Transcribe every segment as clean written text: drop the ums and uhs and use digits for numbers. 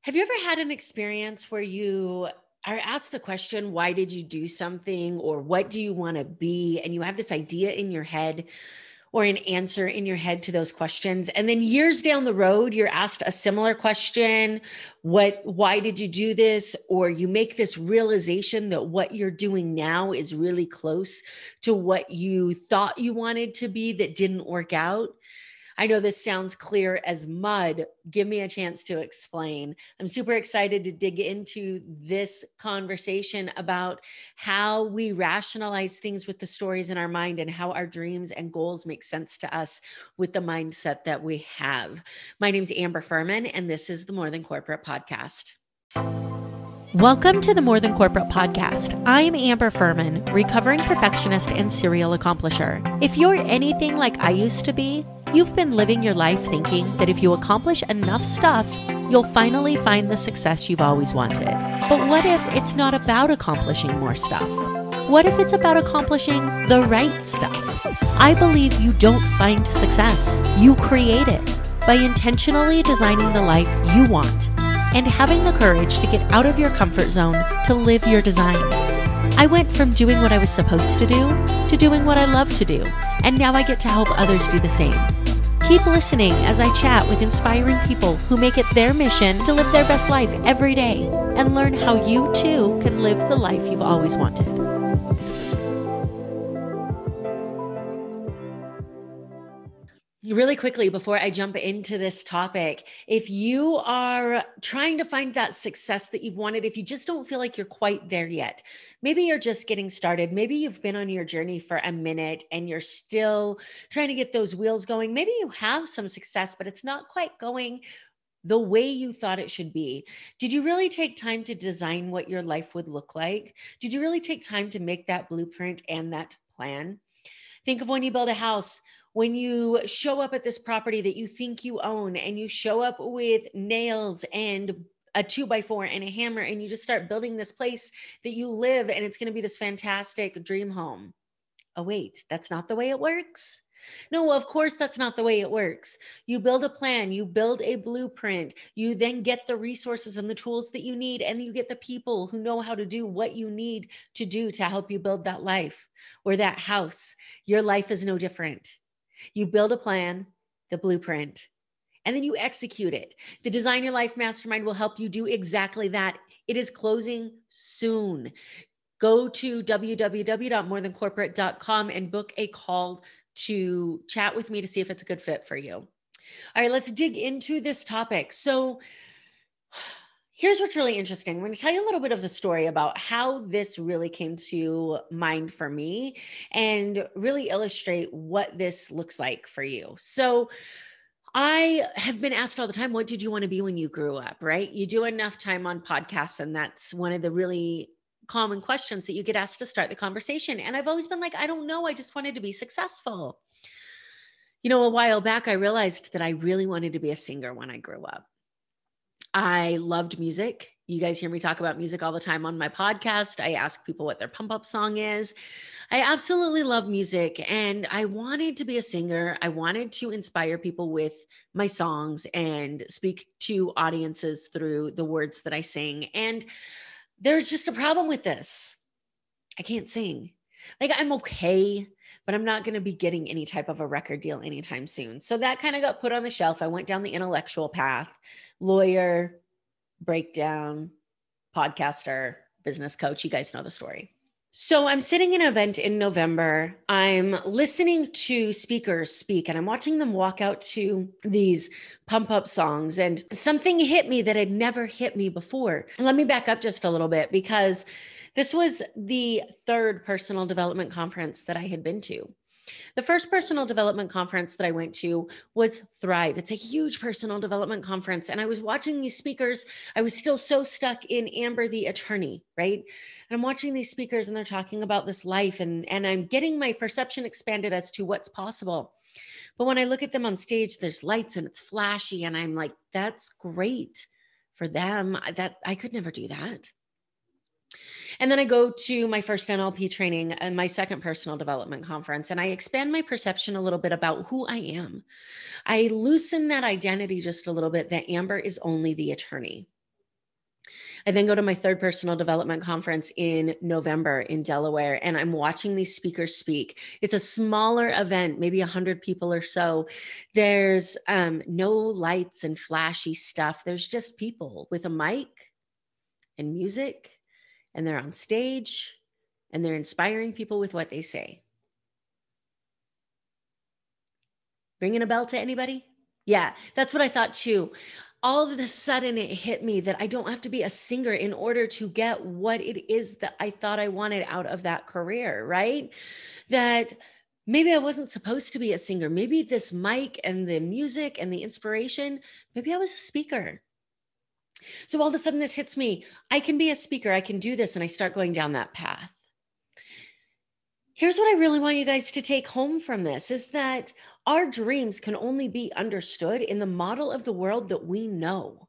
Have you ever had an experience where you are asked the question, why did you do something? Or what do you want to be? And you have this idea in your head or an answer in your head to those questions. And then years down the road, you're asked a similar question. Why did you do this? Or you make this realization that what you're doing now is really close to what you thought you wanted to be that didn't work out. I know this sounds clear as mud. Give me a chance to explain. I'm super excited to dig into this conversation about how we rationalize things with the stories in our mind and how our dreams and goals make sense to us with the mindset that we have. My name is Amber Fuhriman, and this is the More Than Corporate podcast. Welcome to the More Than Corporate podcast. I'm Amber Fuhriman, recovering perfectionist and serial accomplisher. If you're anything like I used to be, you've been living your life thinking that if you accomplish enough stuff, you'll finally find the success you've always wanted. But what if it's not about accomplishing more stuff? What if it's about accomplishing the right stuff? I believe you don't find success. You create it by intentionally designing the life you want and having the courage to get out of your comfort zone to live your design. I went from doing what I was supposed to do to doing what I love to do, and now I get to help others do the same. Keep listening as I chat with inspiring people who make it their mission to live their best life every day and learn how you too can live the life you've always wanted. Really quickly, before I jump into this topic, if you are trying to find that success that you've wanted, if you just don't feel like you're quite there yet, maybe you're just getting started, maybe you've been on your journey for a minute and you're still trying to get those wheels going, maybe you have some success, but it's not quite going the way you thought it should be. Did you really take time to design what your life would look like? Did you really take time to make that blueprint and that plan? Think of when you build a house. When you show up at this property that you think you own and you show up with nails and a 2x4 and a hammer and you just start building this place that you live and it's going to be this fantastic dream home. Oh, wait, that's not the way it works. No, of course, that's not the way it works. You build a plan, you build a blueprint, you then get the resources and the tools that you need, and you get the people who know how to do what you need to do to help you build that life or that house. Your life is no different. You build a plan, the blueprint, and then you execute it. The Design Your Life Mastermind will help you do exactly that. It is closing soon. Go to www.morethancorporate.com and book a call to chat with me to see if it's a good fit for you. All right, let's dig into this topic. So here's what's really interesting. I'm going to tell you a little bit of the story about how this really came to mind for me and really illustrate what this looks like for you. So I have been asked all the time, what did you want to be when you grew up, right? You do enough time on podcasts, and that's one of the really common questions that you get asked to start the conversation. And I've always been like, I don't know. I just wanted to be successful. You know, a while back, I realized that I really wanted to be a singer when I grew up. I loved music. You guys hear me talk about music all the time on my podcast. I ask people what their pump up song is. I absolutely love music, and I wanted to be a singer. I wanted to inspire people with my songs and speak to audiences through the words that I sing. And there's just a problem with this. I can't sing. Like, I'm okay, but I'm not going to be getting any type of a record deal anytime soon. So that kind of got put on the shelf. I went down the intellectual path, lawyer, breakdown, podcaster, business coach. You guys know the story. So I'm sitting in an event in November. I'm listening to speakers speak, and I'm watching them walk out to these pump up songs. And something hit me that had never hit me before. Let me back up just a little bit, because this was the third personal development conference that I had been to. The first personal development conference that I went to was Thrive. It's a huge personal development conference. And I was watching these speakers. I was still so stuck in Amber, the attorney, right? And I'm watching these speakers and they're talking about this life, and I'm getting my perception expanded as to what's possible. But when I look at them on stage, there's lights and it's flashy. And I'm like, that's great for them. That I could never do that. And then I go to my first NLP training and my second personal development conference, and I expand my perception a little bit about who I am. I loosen that identity just a little bit, that Amber is only the attorney. I then go to my third personal development conference in November in Delaware, and I'm watching these speakers speak. It's a smaller event, maybe 100 people or so. There's no lights and flashy stuff. There's just people with a mic and music, and they're on stage, and they're inspiring people with what they say. Ringing a bell to anybody? Yeah, that's what I thought too. All of a sudden it hit me that I don't have to be a singer in order to get what it is that I thought I wanted out of that career, right? That maybe I wasn't supposed to be a singer. Maybe this mic and the music and the inspiration, maybe I was a speaker. So all of a sudden this hits me. I can be a speaker. I can do this. And I start going down that path. Here's what I really want you guys to take home from this is that our dreams can only be understood in the model of the world that we know.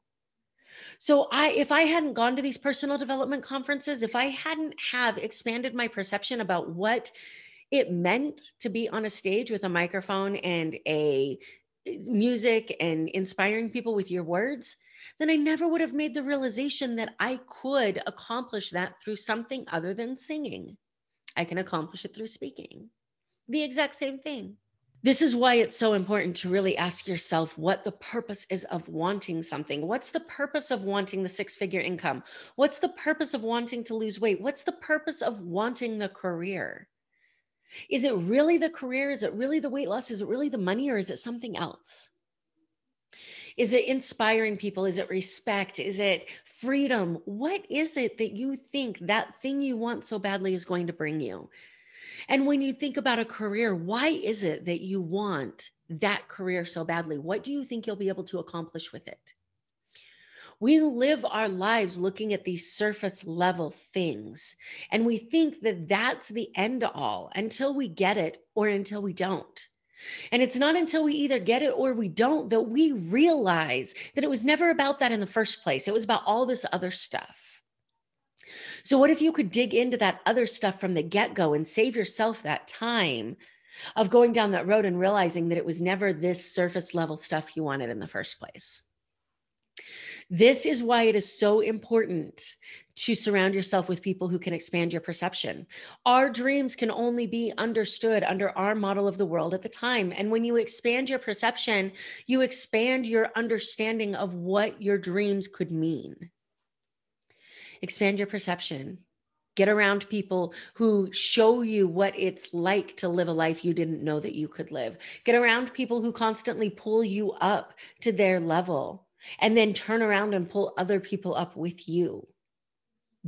So if I hadn't gone to these personal development conferences, if I hadn't have expanded my perception about what it meant to be on a stage with a microphone and a music and inspiring people with your words, then I never would have made the realization that I could accomplish that through something other than singing. I can accomplish it through speaking. The exact same thing. This is why it's so important to really ask yourself what the purpose is of wanting something. What's the purpose of wanting the six-figure income? What's the purpose of wanting to lose weight? What's the purpose of wanting the career? Is it really the career? Is it really the weight loss? Is it really the money, or is it something else? Is it inspiring people? Is it respect? Is it freedom? What is it that you think that thing you want so badly is going to bring you? And when you think about a career, why is it that you want that career so badly? What do you think you'll be able to accomplish with it? We live our lives looking at these surface level things, and we think that that's the end all until we get it or until we don't. And it's not until we either get it or we don't that we realize that it was never about that in the first place. It was about all this other stuff. So what if you could dig into that other stuff from the get-go and save yourself that time of going down that road and realizing that it was never this surface level stuff you wanted in the first place? This is why it is so important to surround yourself with people who can expand your perception. Our dreams can only be understood under our model of the world at the time. And when you expand your perception, you expand your understanding of what your dreams could mean. Expand your perception. Get around people who show you what it's like to live a life you didn't know that you could live. Get around people who constantly pull you up to their level, and then turn around and pull other people up with you.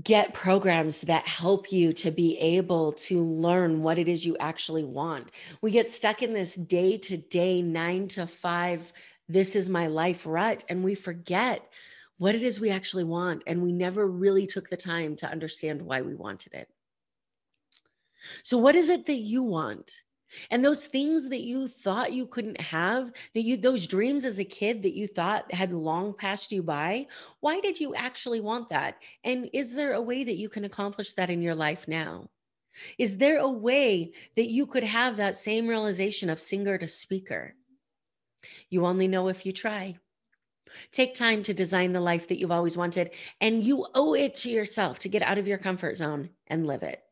Get programs that help you to be able to learn what it is you actually want. We get stuck in this day-to-day 9 to 5, this is my life rut, and we forget what it is we actually want. And we never really took the time to understand why we wanted it. So what is it that you want? And those things that you thought you couldn't have, those dreams as a kid that you thought had long passed you by, why did you actually want that? And is there a way that you can accomplish that in your life now? Is there a way that you could have that same realization of singer to speaker? You only know if you try. Take time to design the life that you've always wanted, and you owe it to yourself to get out of your comfort zone and live it.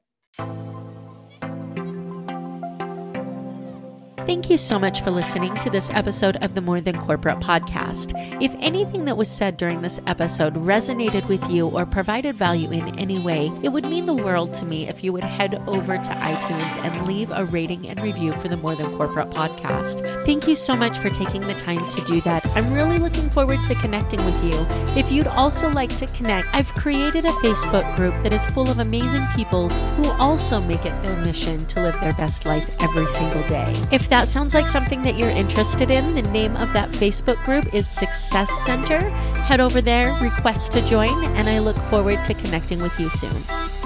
Thank you so much for listening to this episode of the More Than Corporate podcast. If anything that was said during this episode resonated with you or provided value in any way, it would mean the world to me if you would head over to iTunes and leave a rating and review for the More Than Corporate podcast. Thank you so much for taking the time to do that. I'm really looking forward to connecting with you. If you'd also like to connect, I've created a Facebook group that is full of amazing people who also make it their mission to live their best life every single day. If that sounds like something that you're interested in, the name of that Facebook group is Success Center. Head over there, request to join, and I look forward to connecting with you soon.